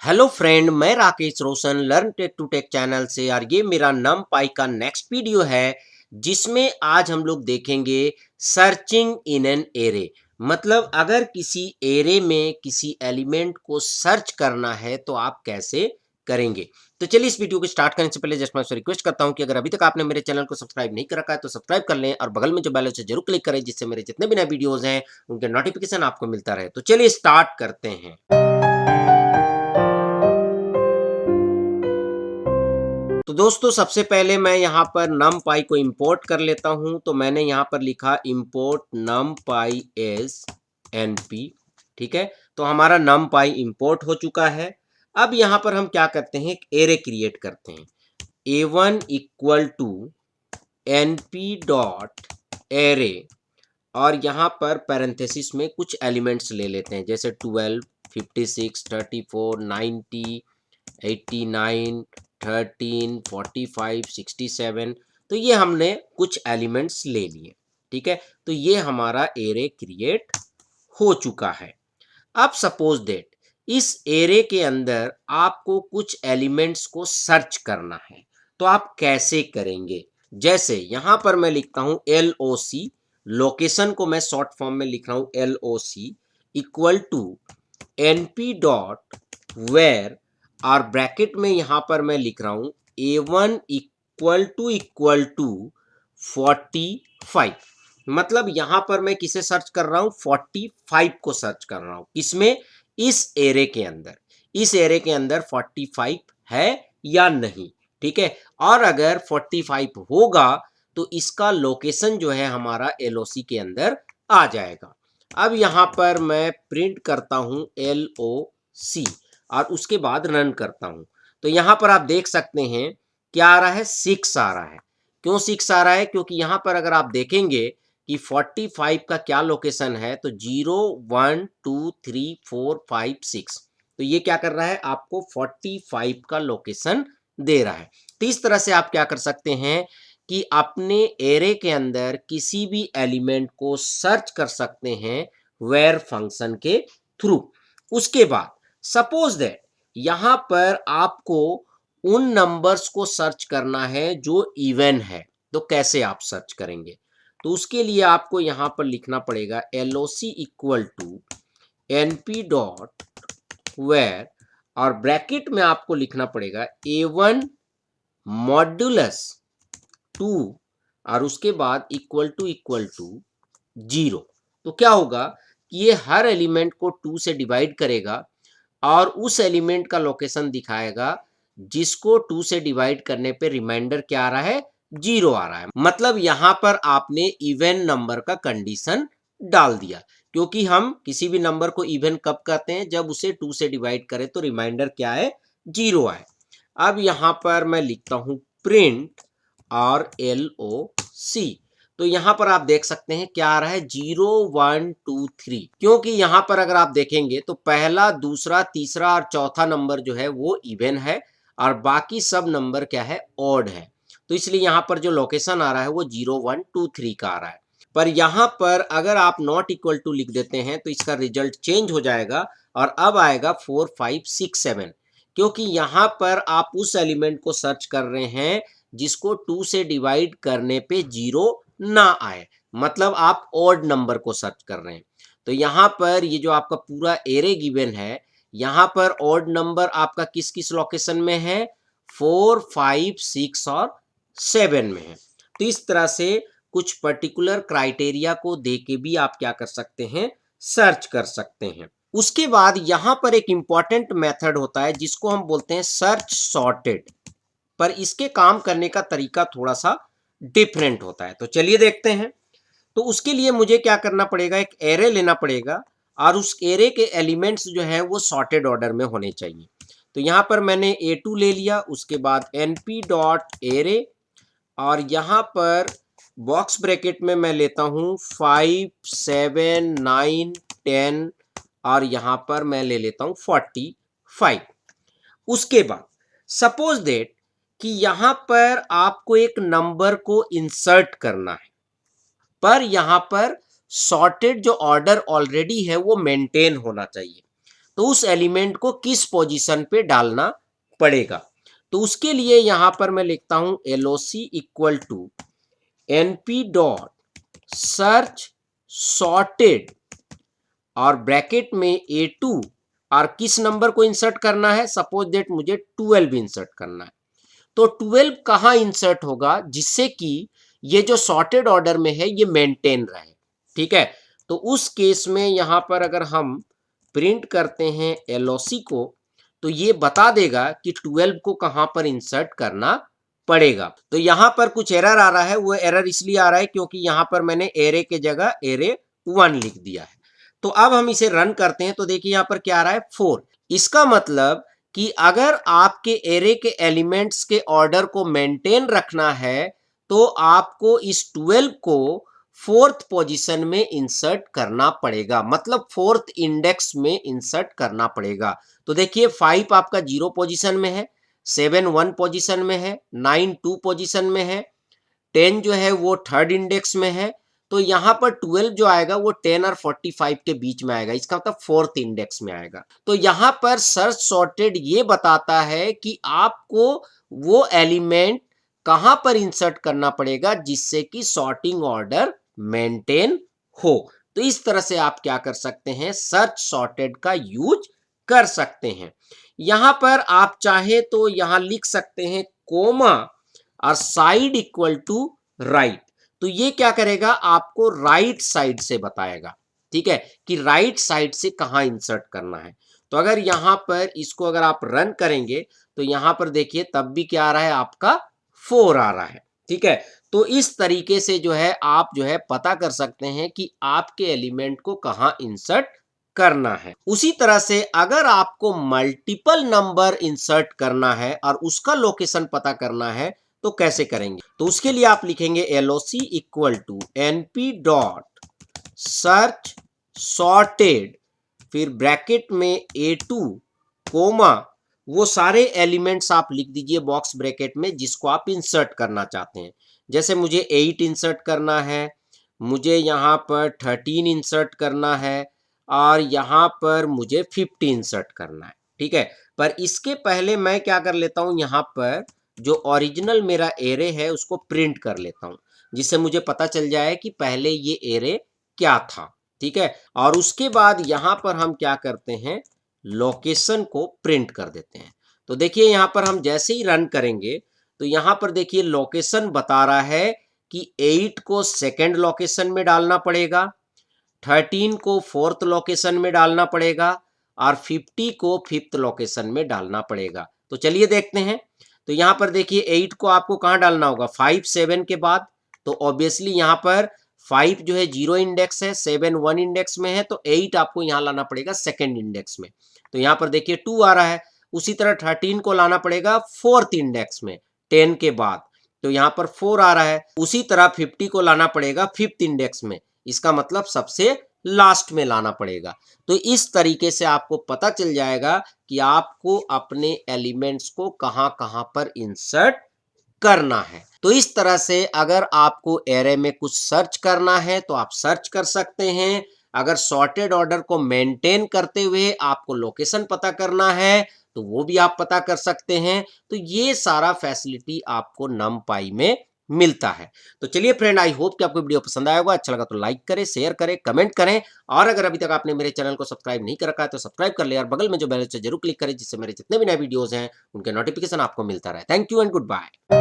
Hello friend, मैं Rakesh Roshan learn tech to tech channel से। और ये मेरा नम पाई का नेक्स्ट वीडियो है जिसमें आज हम लोग देखेंगे सर्चिंग इन एन एरे। मतलब अगर किसी एरे में किसी एलिमेंट को सर्च करना है तो आप कैसे करेंगे। तो चलिए इस वीडियो को स्टार्ट करने से पहले जस्ट मैं आपसे रिक्वेस्ट करता हूं कि अगर अभी तक आपने मेरे चैनल को सब्सक्राइब नहीं कर रखा है तो सब्सक्राइब कर लें और बगल में जो बेल है उसे जरूर क्लिक करें जिससे मेरे जितने भी नए वीडियोज हैं उनके नोटिफिकेशन आपको मिलता रहे। तो चलिए स्टार्ट करते हैं। तो दोस्तों सबसे पहले मैं यहाँ पर numpy को इंपोर्ट कर लेता हूँ। तो मैंने यहाँ पर लिखा इंपोर्ट numpy एज np। ठीक है, तो हमारा numpy इंपोर्ट हो चुका है। अब यहाँ पर हम क्या करते हैं, एक एरे क्रिएट करते हैं। a1 equal to np dot array और यहाँ पर पैरेंथेसिस में कुछ एलिमेंट्स ले लेते हैं जैसे 12, 56, 34, 90, 89, 13, 45, 67। तो ये हमने कुछ एलिमेंट्स ले लिए। ठीक है, तो ये हमारा एरे क्रिएट हो चुका है। अब सपोज दैट इस एरे के अंदर आपको कुछ एलिमेंट्स को सर्च करना है, तो आप कैसे करेंगे। जैसे यहां पर मैं लिखता हूं LOC, लोकेशन को मैं शॉर्ट फॉर्म में लिख रहा हूं LOC equal to np dot where और ब्रैकेट में यहां पर मैं लिख रहा हूं A1 इक्वल टू 45। मतलब यहां पर मैं किसे सर्च कर रहा हूं, 45 को सर्च कर रहा हूं। किसमें, इस एरे के अंदर। इस एरे के अंदर 45 है या नहीं। ठीक है, और अगर 45 होगा तो इसका लोकेशन जो है हमारा LOC के अंदर आ जाएगा। अब यहां पर मैं प्रिंट करता हूं LOC और उसके बाद रन करता हूं। तो यहां पर आप देख सकते हैं क्या आ रहा है, 6 आ रहा है। क्यों 6 आ रहा है, क्योंकि यहां पर अगर आप देखेंगे कि 45 का क्या लोकेशन है तो 0 1 2 3 4 5 6। तो ये क्या कर रहा है, आपको 45 का लोकेशन दे रहा है। तो इस तरह से आप क्या कर सकते हैं कि अपने एरे के अंदर किसी भी एलिमेंट को सर्च कर सकते हैं वेयर फंक्शन के थ्रू। उसके बाद सपोज दैट यहां पर आपको उन नंबर्स को सर्च करना है जो इवन है। तो कैसे आप सर्च करेंगे, तो उसके लिए आपको यहां पर लिखना पड़ेगा LOC equal to np dot where और ब्रैकेट में आपको लिखना पड़ेगा A1 मॉड्यूलस 2 और उसके बाद इक्वल टू 0। तो क्या होगा कि ये हर एलिमेंट को 2 से डिवाइड करेगा और उस एलिमेंट का लोकेशन दिखाएगा जिसको 2 से डिवाइड करने पे रिमाइंडर क्या आ रहा है, 0 आ रहा है। मतलब यहां पर आपने इवन नंबर का कंडीशन डाल दिया, क्योंकि हम किसी भी नंबर को इवन कब कहते हैं, जब उसे 2 से डिवाइड करें तो रिमाइंडर क्या है, 0 आए। अब यहां पर मैं लिखता हूं प्रिंट और LOC। तो यहां पर आप देख सकते हैं क्या आ रहा है, 0 1 2 3। क्योंकि यहां पर अगर आप देखेंगे तो पहला, दूसरा, तीसरा और चौथा नंबर जो है वो इवन है और बाकी सब नंबर क्या है, ऑड है। तो इसलिए यहां पर जो लोकेशन आ रहा है वो 0 1 2 3 का आ रहा है। पर यहां पर अगर आप नॉट इक्वल टू लिख देते हैं तो इसका रिजल्ट चेंज हो जाएगा और अब आएगा 4 5 6 7। क्योंकि यहां पर आप उस एलिमेंट को सर्च कर रहे हैं जिसको 2 से डिवाइड करने पे 0 ना आए। मतलब आप ऑड नंबर को सर्च कर रहे हैं। तो यहां पर ये जो आपका पूरा एरे गिवन है, यहां पर ऑड नंबर आपका किस किस लोकेशन में है, 4 5 6 और 7 में है। तो इस तरह से कुछ पर्टिकुलर क्राइटेरिया को देके भी आप क्या कर सकते हैं, सर्च कर सकते हैं। उसके बाद यहां पर एक इंपॉर्टेंट मेथड होता है जिसको हम बोलते हैं सर्च सॉर्टेड। पर इसके काम करने का तरीका थोड़ा सा डिफरेंट होता है। तो चलिए देखते हैं। तो उसके लिए मुझे क्या करना पड़ेगा, एक एरे लेना पड़ेगा और उस एरे के एलिमेंट्स जो है वो सॉर्टेड ऑर्डर में होने चाहिए। तो यहाँ पर मैंने A2 ले लिया, उसके बाद np डॉट एरे और यहाँ पर बॉक्स ब्रैकेट में मैं लेता हूँ 5 7 9 10 और यहाँ पर मैं ले लेता हूँ 45। उसके बाद सपोज दैट कि यहां पर आपको एक नंबर को इंसर्ट करना है, पर यहां पर सॉर्टेड जो ऑर्डर ऑलरेडी है वो मेंटेन होना चाहिए। तो उस एलिमेंट को किस पोजीशन पे डालना पड़ेगा। तो उसके लिए यहां पर मैं लिखता हूं LOC equal to NP dot search sorted और ब्रैकेट में A2 और किस नंबर को इंसर्ट करना है, सपोज दैट मुझे 12 इंसर्ट करना है। तो 12 कहां इंसर्ट होगा जिससे कि ये जो सॉर्टेड ऑर्डर में है ये मेंटेन रहे। ठीक है, तो उस केस में यहां पर अगर हम प्रिंट करते हैं एलओसी को तो ये बता देगा कि 12 को कहां पर इंसर्ट करना पड़ेगा। तो यहां पर कुछ एरर आ रहा है, वो एरर इसलिए आ रहा है क्योंकि यहां पर मैंने एरे के जगह एरे 1 लिख दिया है। तो अब हम इसे रन करते हैं तो देखिए यहां पर क्या आ रहा है 4। इसका मतलब कि अगर आपके एरे के एलिमेंट्स के ऑर्डर को मेंटेन रखना है तो आपको इस 12 को फोर्थ पोजीशन में इंसर्ट करना पड़ेगा, मतलब फोर्थ इंडेक्स में इंसर्ट करना पड़ेगा। तो देखिए 5 आपका 0 पोजीशन में है, 7 1 पोजीशन में है, 9 2 पोजीशन में है, 10 जो है वो थर्ड इंडेक्स में है। तो यहां पर 12 जो आएगा वो 10 और 45 के बीच में आएगा, इसका मतलब फोर्थ इंडेक्स में आएगा। तो यहां पर सर्च सॉर्टेड ये बताता है कि आपको वो एलिमेंट कहां पर इंसर्ट करना पड़ेगा जिससे कि सॉर्टिंग ऑर्डर मेंटेन हो। तो इस तरह से आप क्या कर सकते हैं, सर्च सॉर्टेड का यूज कर सकते हैं। यहां पर आप चाहे तो यहां लिख सकते हैं कोमा और साइड इक्वल टू राइट। तो ये क्या करेगा, आपको राइट साइड से बताएगा, ठीक है, कि राइट साइड से कहां इंसर्ट करना है। तो अगर यहां पर इसको अगर आप रन करेंगे तो यहां पर देखिए तब भी क्या आ रहा है, आपका 4 आ रहा है। ठीक है, तो इस तरीके से जो है आप जो है पता कर सकते हैं कि आपके एलिमेंट को कहां इंसर्ट करना है। उसी तरह से अगर आपको मल्टीपल नंबर इंसर्ट करना है और उसका लोकेशन पता करना है तो कैसे करेंगे। तो उसके लिए आप लिखेंगे LOC equal to NP dot search sorted, फिर ब्रैकेट में A2 कोमा वो सारे एलिमेंट्स आप लिख दीजिए बॉक्स ब्रैकेट में जिसको आप इंसर्ट करना चाहते हैं। जैसे मुझे 8 इंसर्ट करना है, मुझे यहाँ पर 13 इंसर्ट करना है और यहाँ पर मुझे 50 इंसर्ट करना है। ठीक है, पर इसके पहले मैं क्या कर लेता हूँ, यहाँ पर जो ओरिजिनल मेरा एरे है उसको प्रिंट कर लेता हूँ जिससे मुझे पता चल जाए कि पहले ये एरे क्या था। ठीक है, और उसके बाद यहां पर हम क्या करते हैं, लोकेशन को प्रिंट कर देते हैं। तो देखिए यहां पर हम जैसे ही रन करेंगे तो यहां पर देखिए लोकेशन बता रहा है कि 8 को सेकंड लोकेशन में डालना पड़ेगा, 13 को फोर्थ लोकेशन में डालना पड़ेगा और 50 को फिफ्थ लोकेशन में डालना पड़ेगा। तो चलिए देखते हैं। तो यहां पर देखिए 8 को आपको कहां डालना होगा, 5 7 के बाद। तो ऑब्वियसली यहां पर 5 जो है 0 इंडेक्स है, 7 1 इंडेक्स में है, तो 8 आपको यहां लाना पड़ेगा सेकंड इंडेक्स में। तो यहां पर देखिए 2 आ रहा है। उसी तरह 13 को लाना पड़ेगा फोर्थ इंडेक्स में 10 के बाद, तो यहां पर 4 आ रहा है। उसी तरह 50 को लाना पड़ेगा फिफ्थ इंडेक्स में, इसका मतलब सबसे लास्ट में लाना पड़ेगा। तो इस तरीके से आपको पता चल जाएगा कि आपको अपने एलिमेंट्स को कहां कहां पर इंसर्ट करना है। तो इस तरह से अगर आपको एरे में कुछ सर्च करना है तो आप सर्च कर सकते हैं। अगर सॉर्टेड ऑर्डर को मेंटेन करते हुए आपको लोकेशन पता करना है तो वो भी आप पता कर सकते हैं। तो ये सारा फैसिलिटी आपको नमपाई में मिलता है। तो चलिए फ्रेंड, आई होप कि आपको वीडियो पसंद आया होगा। अच्छा लगा तो लाइक करें, शेयर करें, कमेंट करें और अगर अभी तक आपने मेरे चैनल को सब्सक्राइब नहीं कर रखा है तो सब्सक्राइब कर ले और बगल में जो बेल है जरूर क्लिक करें जिससे मेरे जितने भी नए वीडियोस हैं उनके नोटिफिकेशन आपको मिलता रहे। Thank you and good bye.